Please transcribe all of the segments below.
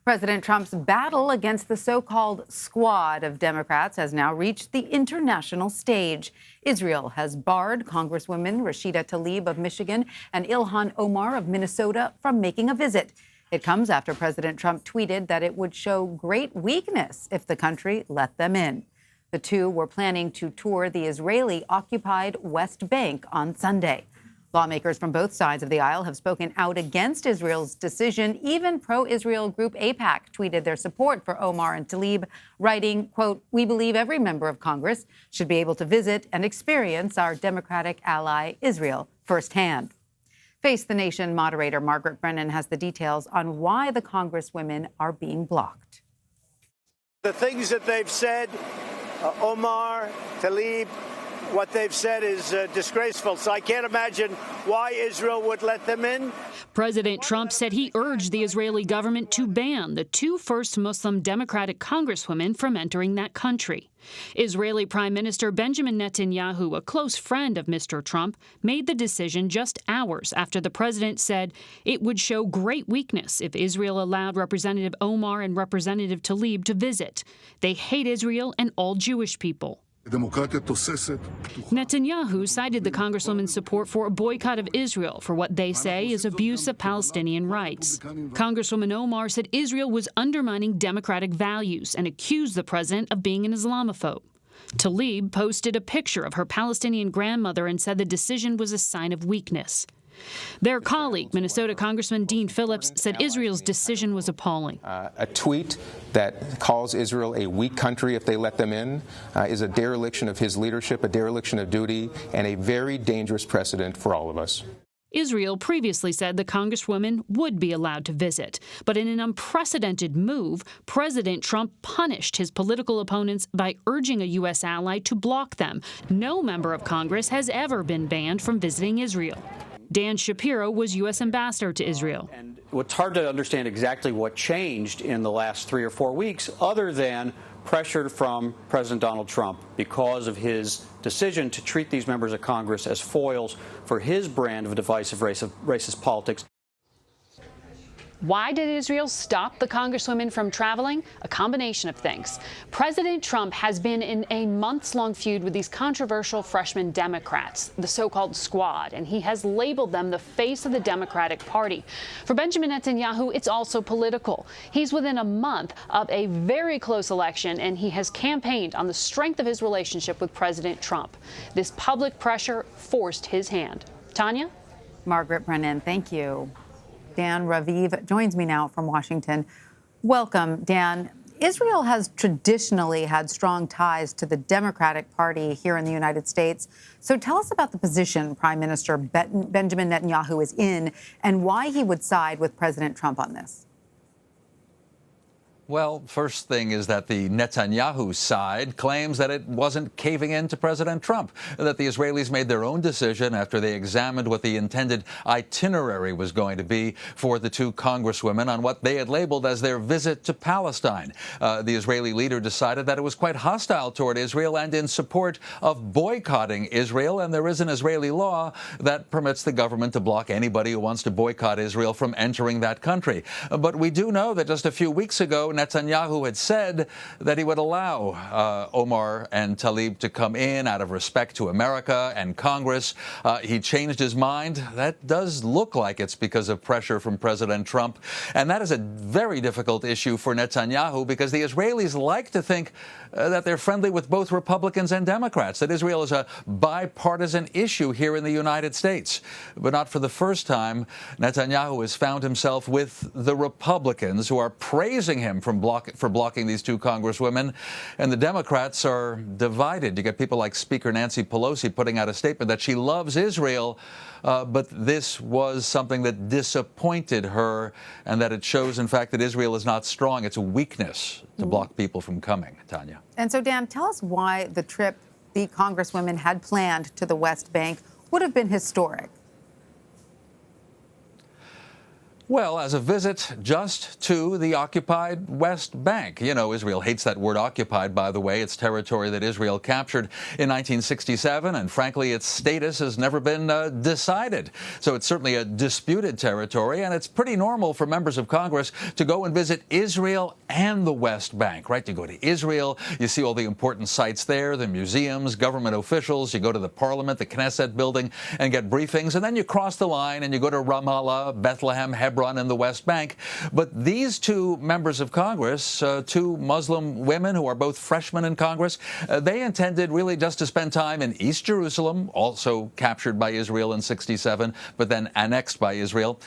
President Trump's battle against the so-called squad of Democrats has now reached the international stage. Israel has barred Congresswomen Rashida Tlaib of Michigan and Ilhan Omar of Minnesota from making a visit. It comes after President Trump tweeted that it would show great weakness if the country let them in. The two were planning to tour the Israeli-occupied West Bank on Sunday. Lawmakers from both sides of the aisle have spoken out against Israel's decision. Even pro-Israel group AIPAC tweeted their support for Omar and Tlaib, writing, quote, "We believe every member of Congress should be able to visit and experience our Democratic ally Israel firsthand." Face the Nation moderator Margaret Brennan has the details on why the Congresswomen are being blocked. The things that they've said, Omar, Tlaib, what they've said is disgraceful. So I can't imagine why Israel would let them in. President Trump said he urged the Israeli government to ban the two first Muslim Democratic Congresswomen from entering that country. Israeli Prime Minister Benjamin Netanyahu, a close friend of Mr. Trump, made the decision just hours after the president said it would show great weakness if Israel allowed Representative Omar and Representative Tlaib to visit. They hate Israel and all Jewish people. Netanyahu cited the Congresswoman's support for a boycott of Israel for what they say is abuse of Palestinian rights. Congresswoman Omar said Israel was undermining democratic values and accused the president of being an Islamophobe. Tlaib posted a picture of her Palestinian grandmother and said the decision was a sign of weakness. Their colleague, Minnesota Congressman Dean Phillips, said Israel's decision was appalling. A tweet that calls Israel a weak country if they let them in is a dereliction of his leadership, a dereliction of duty, and a very dangerous precedent for all of us. Israel previously said the Congresswomen would be allowed to visit. But in an unprecedented move, President Trump punished his political opponents by urging a U.S. ally to block them. No member of Congress has ever been banned from visiting Israel. Dan Shapiro was U.S. ambassador to Israel. And it's hard to understand exactly what changed in the last 3 or 4 weeks, other than pressure from President Donald Trump because of his decision to treat these members of Congress as foils for his brand of divisive racist politics. Why did Israel stop the Congresswomen from traveling? A combination of things. President Trump has been in a months-long feud with these controversial freshman Democrats, the so-called squad, and he has labeled them the face of the Democratic Party. For Benjamin Netanyahu, it's also political. He's within a month of a very close election, and he has campaigned on the strength of his relationship with President Trump. This public pressure forced his hand. Tanya? Margaret Brennan, thank you. Dan Raviv joins me now from Washington. Welcome, Dan. Israel has traditionally had strong ties to the Democratic Party here in the United States. So tell us about the position Prime Minister Benjamin Netanyahu is in and why he would side with President Trump on this. Well, first thing is that the Netanyahu side claims that it wasn't caving in to President Trump, that the Israelis made their own decision after they examined what the intended itinerary was going to be for the two Congresswomen on what they had labeled as their visit to Palestine. The Israeli leader decided that it was quite hostile toward Israel and in support of boycotting Israel, and there is an Israeli law that permits the government to block anybody who wants to boycott Israel from entering that country. But we do know that just a few weeks ago, Netanyahu had said that he would allow Omar and Tlaib to come in out of respect to America and Congress. He changed his mind. That does look like it's because of pressure from President Trump. And that is a very difficult issue for Netanyahu because the Israelis like to think that they're friendly with both Republicans and Democrats, that Israel is a bipartisan issue here in the United States. But not for the first time. Netanyahu has found himself with the Republicans who are praising him for blocking these two Congresswomen, and the Democrats are divided. You get people like Speaker Nancy Pelosi putting out a statement that she loves Israel, but this was something that disappointed her, and that it shows, in fact, that Israel is not strong. It's a weakness to block people from coming. Tanya. And so, Dan, tell us why the trip the Congresswomen had planned to the West Bank would have been historic. Well, as a visit just to the occupied West Bank. You know, Israel hates that word occupied, by the way. It's territory that Israel captured in 1967, and frankly, its status has never been decided. So it's certainly a disputed territory, and it's pretty normal for members of Congress to go and visit Israel and the West Bank, right? You go to Israel, you see all the important sites there, the museums, government officials, you go to the parliament, the Knesset building, and get briefings, and then you cross the line and you go to Ramallah, Bethlehem, Hebron, in the West Bank. But these two members of Congress, two Muslim women who are both freshmen in Congress, they intended really just to spend time in East Jerusalem, also captured by Israel in '67, but then annexed by Israel,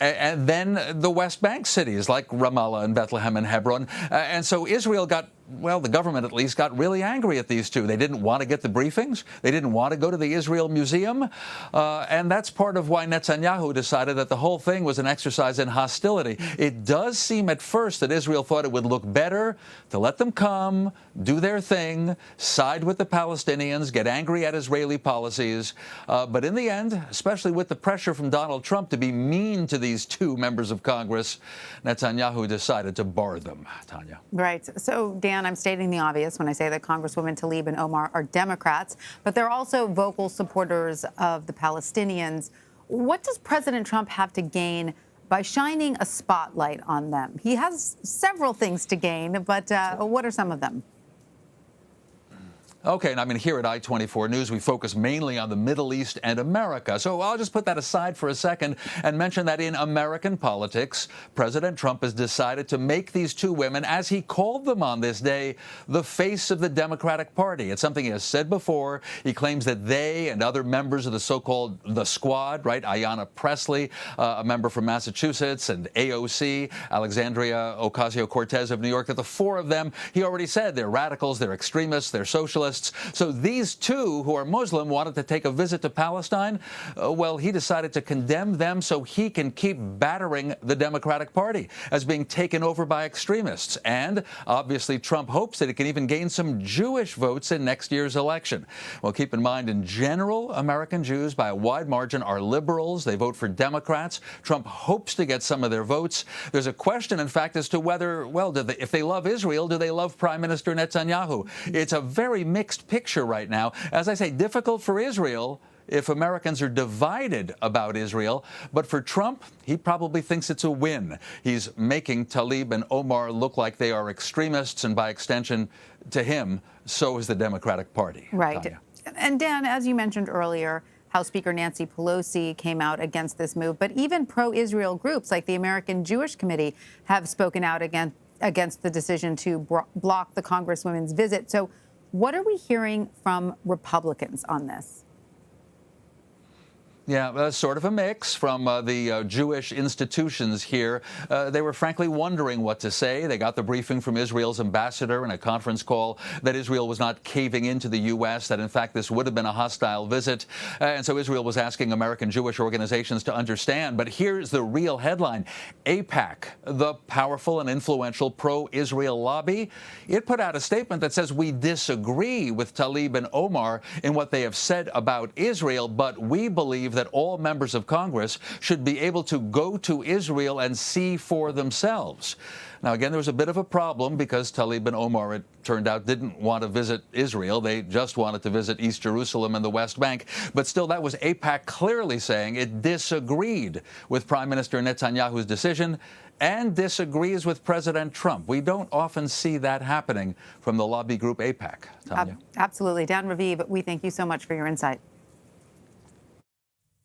and then the West Bank cities like Ramallah and Bethlehem and Hebron. And so Israel got, well, the government at least got really angry at these two. They didn't want to get the briefings. They didn't want to go to the Israel Museum. And that's part of why Netanyahu decided that the whole thing was an exercise in hostility. It does seem at first that Israel thought it would look better to let them come, do their thing, side with the Palestinians, get angry at Israeli policies. But in the end, especially with the pressure from Donald Trump to be mean to these two members of Congress, Netanyahu decided to bar them. Tanya. Right. So, Dan, I'm stating the obvious when I say that Congresswomen Tlaib and Omar are Democrats, but they're also vocal supporters of the Palestinians. What does President Trump have to gain by shining a spotlight on them? He has several things to gain, but what are some of them? Okay, and I mean, here at I-24 News, we focus mainly on the Middle East and America. So I'll just put that aside for a second and mention that in American politics, President Trump has decided to make these two women, as he called them on this day, the face of the Democratic Party. It's something he has said before. He claims that they and other members of the so-called The Squad, right, Ayanna Pressley, a member from Massachusetts, and AOC, Alexandria Ocasio-Cortez of New York, that the four of them, he already said, they're radicals, they're extremists, they're socialists. So these two, who are Muslim, wanted to take a visit to Palestine. Well, he decided to condemn them so he can keep battering the Democratic Party as being taken over by extremists. And obviously, Trump hopes that it can even gain some Jewish votes in next year's election. Well, keep in mind, in general, American Jews, by a wide margin, are liberals. They vote for Democrats. Trump hopes to get some of their votes. There's a question, in fact, as to whether, well, if they love Israel, do they love Prime Minister Netanyahu? It's a very mixed picture right now. As I say, difficult for Israel if Americans are divided about Israel. But for Trump, he probably thinks it's a win. He's making Tlaib and Omar look like they are extremists, and by extension, to him, so is the Democratic Party. Right. Tanya. And Dan, as you mentioned earlier, House Speaker Nancy Pelosi came out against this move, but even pro-Israel groups like the American Jewish Committee have spoken out against the decision to block the Congresswomen's visit. So what are we hearing from Republicans on this? Yeah, sort of a mix from the Jewish institutions here. They were frankly wondering what to say. They got the briefing from Israel's ambassador in a conference call that Israel was not caving into the U.S., that in fact this would have been a hostile visit. And so Israel was asking American Jewish organizations to understand. But here's the real headline. AIPAC, the powerful and influential pro-Israel lobby, it put out a statement that says we disagree with Tlaib and Omar in what they have said about Israel, but we believe that all members of Congress should be able to go to Israel and see for themselves. Now, again, there was a bit of a problem because Tlaib and Omar, it turned out, didn't want to visit Israel. They just wanted to visit East Jerusalem and the West Bank. But still, that was AIPAC clearly saying it disagreed with Prime Minister Netanyahu's decision and disagrees with President Trump. We don't often see that happening from the lobby group AIPAC. Tanya. Absolutely. Dan, Raviv, we thank you so much for your insight.